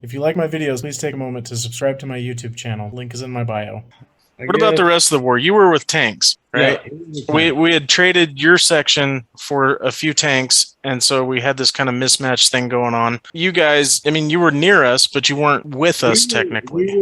If you like my videos, please take a moment to subscribe to my YouTube channel. Link is in my bio. What about the rest of the war? You were with tanks, right? Yeah, we had traded your section for a few tanks, and so we had this kind of mismatch thing going on. You guys, I mean, you were near us, but you weren't with us technically. We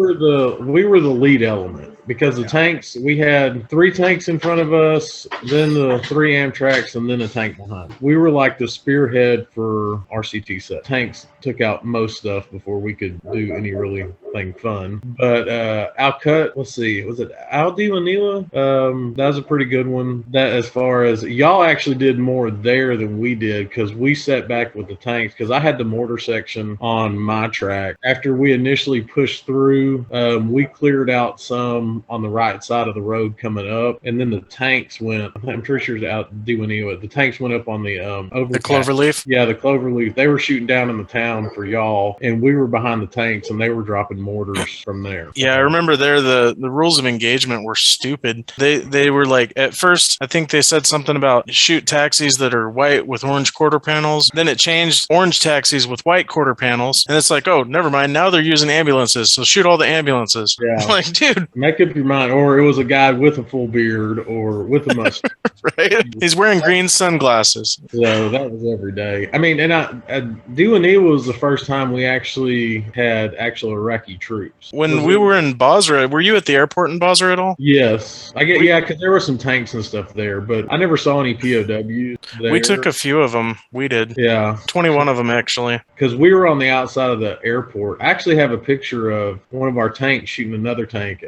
were the lead element because the tanks, we had 3 tanks in front of us, then the 3 Amtraks, and then a tank behind. We were like the spearhead for RCT set. Tanks took out most stuff before we could do any really thing fun. But Alcut, let's see, was it Al Diwanila? That was a pretty good one. That as far as y'all actually did more there than we did because we sat back with the tanks because I had the mortar section on my track. After we initially pushed through, we cleared out some on the right side of the road coming up, and then the tanks went. I'm pretty sure it's out Diwanila. The tanks went up on the over the Cloverleaf. Yeah, the Cloverleaf. They were shooting down in the town for y'all, and we were behind the tanks, and they were dropping mortars from there. Yeah, I remember there the rules of engagement were stupid. They were like, at first, I think they said something about shoot taxis that are white with orange quarter panels. Then it changed orange taxis with white quarter panels. And it's like, oh, never mind. Now they're using ambulances. So shoot all the ambulances. Yeah. I'm like, dude. Make up your mind. Or it was a guy with a full beard or with a mustache. Right? He's wearing green sunglasses. So that was every day. I mean, and Diwanee was the first time we actually had actual Iraqi troops. When we were in Basra, were you at the airport in Basra at all? Yes. Yeah, because there were some tanks and stuff there, but I never saw any POWs there. We took a few of them. We did. Yeah. 21 of them, actually. Because we were on the outside of the airport. I actually have a picture of one of our tanks shooting another tank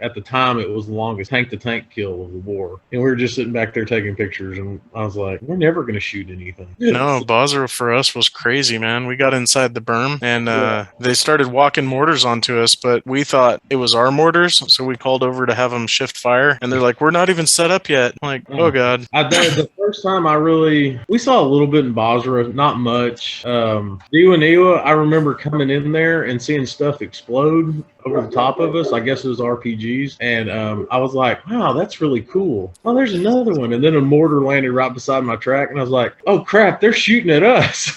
at the time, it was the longest tank-to-tank kill of the war. And we were just sitting back there taking pictures, and I was like, we're never going to shoot anything. No, Basra for us was crazy, man. We got inside the berm, and they started walking mortars onto us, but we thought it was our mortars, so we called over to have them shift fire, and they're like, we're not even set up yet. I'm like, oh, God. The first time we saw a little bit in Basra, not much. Diwanila, I remember coming in there and seeing stuff explode over the top of us. I guess it was RPGs. And I was like, wow, that's really cool. Oh, there's another one. And then a mortar landed right beside my track. And I was like, oh, crap, they're shooting at us.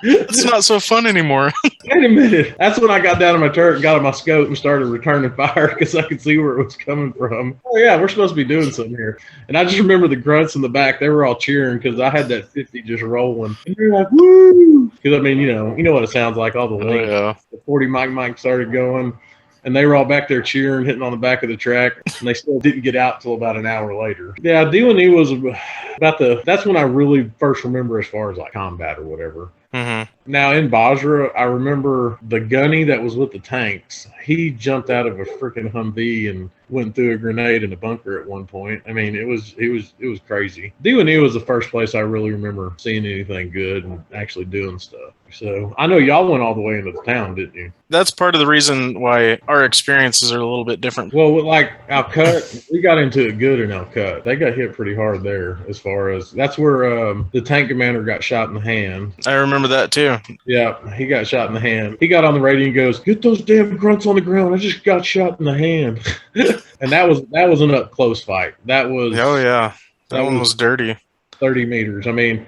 It's not so fun anymore. Wait a minute. That's when I got down on my turret and got on my scope and started returning fire because I could see where it was coming from. Oh, yeah, we're supposed to be doing something here. And I just remember the grunts in the back. They were all cheering because I had that 50 just rolling. And they're like, woo! Because, I mean, you know what it sounds like, all the links. Oh, yeah. The 40 mic started going, and they were all back there cheering, hitting on the back of the track, and they still didn't get out till about an hour later. Yeah, D&E was that's when I really first remember as far as like combat or whatever. Mm-hmm. Now in Basra, I remember the gunny that was with the tanks. He jumped out of a freaking Humvee and went through a grenade in a bunker at one point. I mean, it was crazy. D&E was the first place I really remember seeing anything good and actually doing stuff. So I know y'all went all the way into the town, didn't you? That's part of the reason why our experiences are a little bit different. Well, like Alcut, we got into it good in Alcut. They got hit pretty hard there as far as that's where the tank commander got shot in the hand. I remember that too. Yeah, he got shot in the hand. He got on the radio and goes, "Get those damn grunts on the ground. I just got shot in the hand." And that was an up close fight. That was that one was dirty. 30 meters. I mean,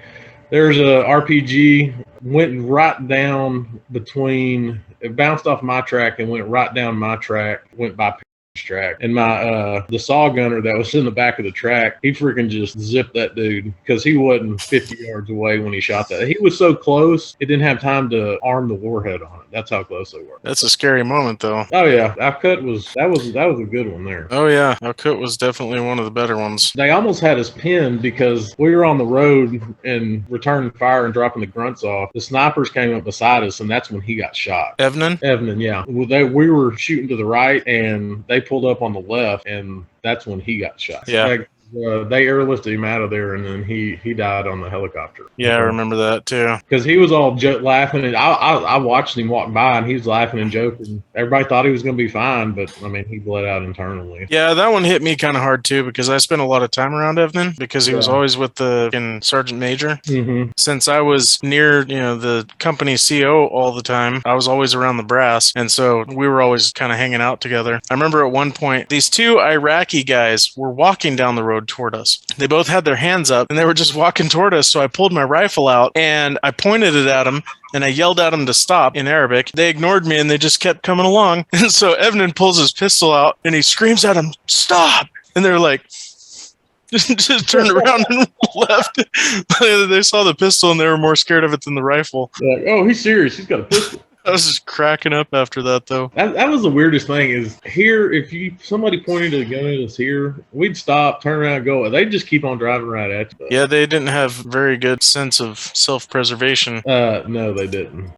there's a RPG went right down between. It bounced off my track and went right down my track. Went by track, and my the saw gunner that was in the back of the track, he freaking just zipped that dude because he wasn't 50 yards away when he shot that. He was so close, it didn't have time to arm the warhead on it. That's how close they were. That's a scary moment, though. Oh yeah, Alcut was a good one there. Oh yeah, Alcut was definitely one of the better ones. They almost had us pinned because we were on the road and returning fire and dropping the grunts off. The snipers came up beside us, and that's when he got shot. Evnin, yeah. We were shooting to the right, and they pulled up on the left, and that's when he got shot. Yeah. They airlifted him out of there, and then he died on the helicopter. Yeah, I remember that too. Because he was all laughing, and I watched him walk by, and he was laughing and joking. Everybody thought he was going to be fine, but I mean, he bled out internally. Yeah, that one hit me kind of hard too because I spent a lot of time around Evnin because he was always with the sergeant major. Mm-hmm. Since I was near, the company CO all the time, I was always around the brass, and so we were always kind of hanging out together. I remember at one point, these 2 Iraqi guys were walking down the road toward us. They both had their hands up and they were just walking toward us. So I pulled my rifle out and I pointed it at them and I yelled at them to stop in Arabic. They ignored me and they just kept coming along. And so Evnin pulls his pistol out and he screams at them, "Stop!" And they're like, just turned around and left. They saw the pistol and they were more scared of it than the rifle. Like, oh, he's serious. He's got a pistol. I was just cracking up after that, though. That was the weirdest thing is here, if somebody pointed a gun at us here, we'd stop, turn around, and go. They'd just keep on driving right at you. Yeah, they didn't have very good sense of self-preservation. No, they didn't.